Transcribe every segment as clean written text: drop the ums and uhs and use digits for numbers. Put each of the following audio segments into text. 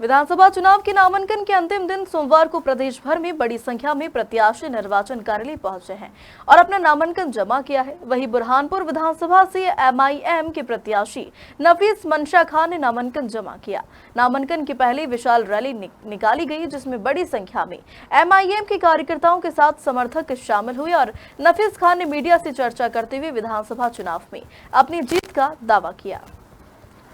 विधानसभा चुनाव के नामांकन के अंतिम दिन सोमवार को प्रदेश भर में बड़ी संख्या में प्रत्याशी निर्वाचन कार्यालय पहुंचे हैं और अपना नामांकन जमा किया है। वहीं बुरहानपुर विधानसभा से एमआईएम के प्रत्याशी नफीस मंशा खान ने नामांकन जमा किया। नामांकन की पहले विशाल रैली निकाली गई, जिसमें बड़ी संख्या में एमआईएम के कार्यकर्ताओं के साथ समर्थक शामिल हुए और नफीस खान ने मीडिया से चर्चा करते हुए विधानसभा चुनाव में अपनी जीत का दावा किया।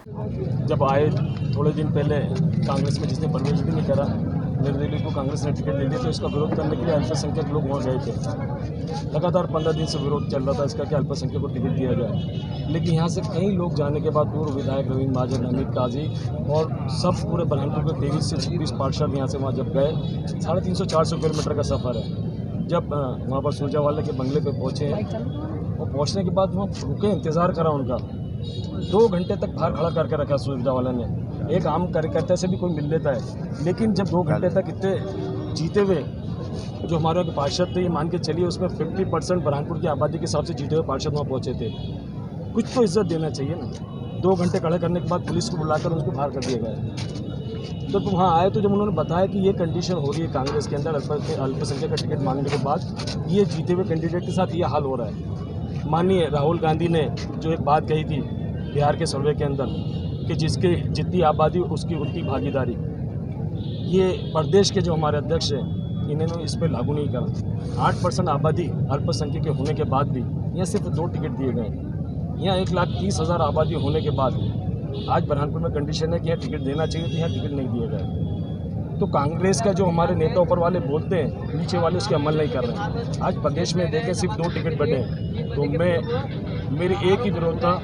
जब आए थोड़े दिन पहले कांग्रेस में जिसने प्रवेश भी नहीं करा, निर्दलीय को कांग्रेस ने टिकट दे दिया, तो इसका विरोध करने के लिए अल्पसंख्यक लोग वहाँ गए थे। लगातार 15 दिन से विरोध चल रहा था इसका कि अल्पसंख्यक को टिकट दिया जाए। लेकिन यहाँ से कई लोग जाने के बाद पूर्व विधायक रवीन महाजन, हमीद काजी और सब पूरे बुरहानपुर के 23 से 26 पार्षद यहाँ से वहाँ जब गए, 350-400 किलोमीटर का सफ़र है। जब वहाँ पर सुरजावाला के बंगले पर पहुँचे और पहुँचने के बाद वहाँ रुके, इंतज़ार करा उनका 2 घंटे तक बाहर खड़ा करके रखा सुरजावाला ने। एक आम कार्यकर्ता से भी कोई मिल लेता है, लेकिन जब 2 घंटे तक इतने जीते हुए जो हमारे यहाँ के पार्षद थे, ये मान के चलिए उसमें 50% बुरहानपुर की आबादी के हिसाब से जीते हुए पार्षद वहाँ पहुँचे थे। कुछ तो इज्जत देना चाहिए ना। 2 घंटे खड़े करने के बाद पुलिस को बुलाकर उनको बाहर कर दिया गया। तो वहाँ आए तो जब उन्होंने बताया कि ये कंडीशन हो रही है कांग्रेस के अंदर अल्पसंख्यक का टिकट मांगने के बाद, ये जीते हुए कैंडिडेट के साथ ये हाल हो रहा है। माननीय राहुल गांधी ने जो एक बात कही थी बिहार के सर्वे के अंदर कि जिसके जितनी आबादी उसकी उतनी भागीदारी, ये प्रदेश के जो हमारे अध्यक्ष हैं इन्होंने इस पर लागू नहीं करा। 8% आबादी अल्पसंख्यक के होने के बाद भी यहाँ सिर्फ 2 टिकट दिए गए। यहाँ 1,30,000 आबादी होने के बाद आज बुरहानपुर में कंडीशन है कि यहाँ टिकट देना चाहिए, तो यहाँ टिकट नहीं दिए गए। तो कांग्रेस का जो हमारे नेता ऊपर वाले बोलते हैं, नीचे वाले उसके अमल नहीं कर रहे हैं। आज प्रदेश में देखें सिर्फ 2 टिकट बटे, तो मेरी एक ही विरोध था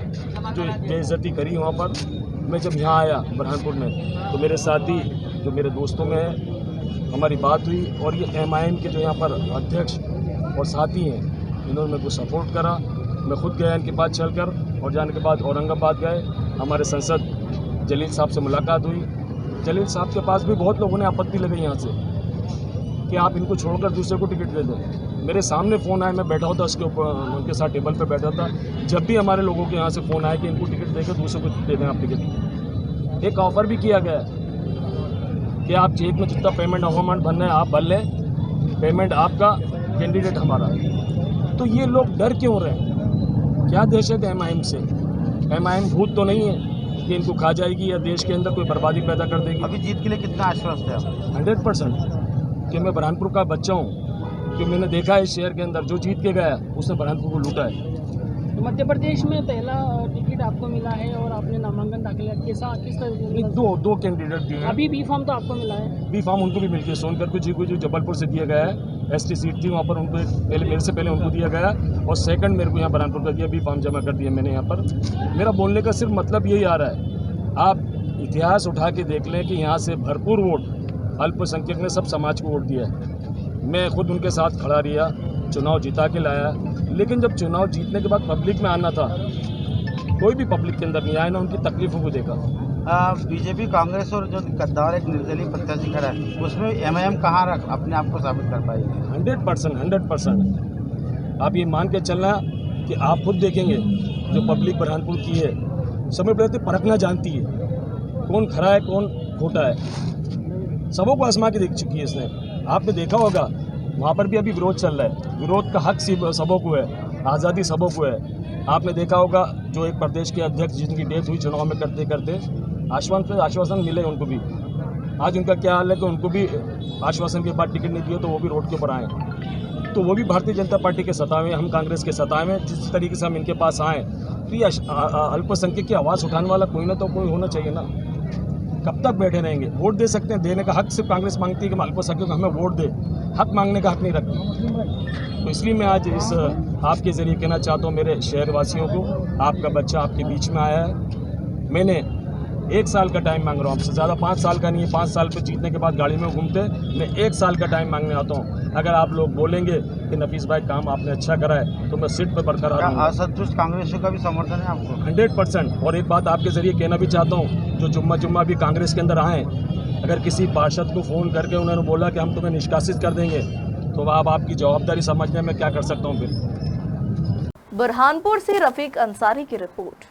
जो बेइज्जती करी वहाँ पर। मैं जब यहाँ आया बुरहानपुर में तो मेरे साथी जो मेरे दोस्तों में है, हमारी बात हुई और ये एमआईएम के जो यहाँ पर अध्यक्ष और साथी हैं, इन्होंने मेरे को सपोर्ट करा। मैं खुद गया इनके पास चलकर, और जाने के बाद औरंगाबाद गए, हमारे सांसद जलील साहब से मुलाकात हुई। जलील साहब के पास भी बहुत लोगों ने आपत्ति लगाई यहाँ से कि आप इनको छोड़कर दूसरे को टिकट दे दें। मेरे सामने फ़ोन आया, मैं बैठा होता उसके ऊपर, उनके साथ टेबल पे बैठा था। जब भी हमारे लोगों के यहाँ से फ़ोन आया कि इनको टिकट देकर दूसरे को दे दें आप टिकट, एक ऑफ़र भी किया गया कि आप चेक में जितना पेमेंट अमाउंट भरना है आप भर लें, पेमेंट आपका, कैंडिडेट हमारा। तो ये लोग डर क्यों रहे हैं? क्या दहशत है एमआईएम से? एमआईएम भूत तो नहीं है कि इनको खा जाएगी या देश के अंदर कोई बर्बादी पैदा कर देगी। अभी जीत के लिए कितना आश्वस्त है? 100% कि मैं बुरहानपुर का बच्चा हूँ, कि मैंने देखा है इस शहर के अंदर जो जीत के गया उसने बुरहानपुर को लूटा है। तो मध्य प्रदेश में पहला टिकट आपको मिला है और आपने नामांकन दाखिल किस तरह? दो कैंडिडेट दिए हैं। अभी बी फॉर्म तो आपको मिला है? बी फॉर्म उनको भी मिल गया। सोनकर जी को जो जबलपुर से दिया गया है, एसटी सीट थी वहाँ पर उनको पहले, मेरे से पहले उनको दिया गया, और सेकंड मेरे को यहाँ बुरहानपुर का दिया। बी फॉर्म जमा कर दिया मैंने यहाँ पर। मेरा बोलने का सिर्फ मतलब यही आ रहा है, आप इतिहास उठा के देख लें कि यहाँ से भरपूर वोट अल्पसंख्यक ने सब समाज को वोट दिया है। मैं खुद उनके साथ खड़ा रहा, चुनाव जिता के लाया। लेकिन जब चुनाव जीतने के बाद पब्लिक में आना था, कोई भी पब्लिक के अंदर नहीं आया, ना उनकी तकलीफों को देखा। बीजेपी, कांग्रेस और जो गद्दार एक निर्दलीय प्रत्याशी खड़ा है, उसमें एमआईएम कहाँ अपने आप को साबित कर पाएगी? 100%। आप ये मान के चलना कि आप खुद देखेंगे जो पब्लिक बुरहानपुर की है, समय पर परखना जानती है कौन खरा है कौन खोटा है। सबों को आजमा के देख चुकी है इसने। आपने देखा होगा वहाँ पर भी अभी विरोध चल रहा है। विरोध का हक सबों को है, आज़ादी सबों को है। आपने देखा होगा जो एक प्रदेश के अध्यक्ष जिनकी डेथ हुई चुनाव में करते करते, आश्वासन मिले उनको भी। आज उनका क्या हाल है कि उनको भी आश्वासन के बाद टिकट नहीं दिया तो वो भी रोड के ऊपर आए। तो वो भी भारतीय जनता पार्टी के सतावे, हम कांग्रेस के सतावे। जिस तरीके से हम इनके पास आए, तो ये अल्पसंख्यक की आवाज़ उठाने वाला कोई ना तो कोई होना चाहिए ना। कब तक बैठे रहेंगे? वोट दे सकते हैं, देने का हक सिर्फ कांग्रेस मांगती है कि अल्पसंख्यक हमें वोट दे, हक मांगने का हक नहीं रखती। तो इसलिए मैं आज इस आपके ज़रिए कहना चाहता हूँ मेरे शहरवासियों को, आपका बच्चा आपके बीच में आया है। मैंने 1 साल का टाइम मांग रहा हूँ आपसे, ज़्यादा 5 साल का नहीं है। 5 साल पे जीतने के बाद गाड़ी में घूमते, मैं 1 साल का टाइम मांगने आता हूँ। अगर आप लोग बोलेंगे कि नफीस भाई काम आपने अच्छा करा है, तो मैं सीट पर बरकरार हूँ। असंतुष्ट कांग्रेसियों का भी समर्थन है आपको? 100%। और एक बात आपके ज़रिए कहना भी चाहता हूँ, जो जुम्मा भी कांग्रेस के अंदर आए, अगर किसी पार्षद को फ़ोन करके उन्होंने बोला कि हम तुम्हें निष्कासित कर देंगे, तो अब आपकी जवाबदारी समझने में क्या कर सकता हूँ फिर। बुरहानपुर से रफीक अंसारी की रिपोर्ट।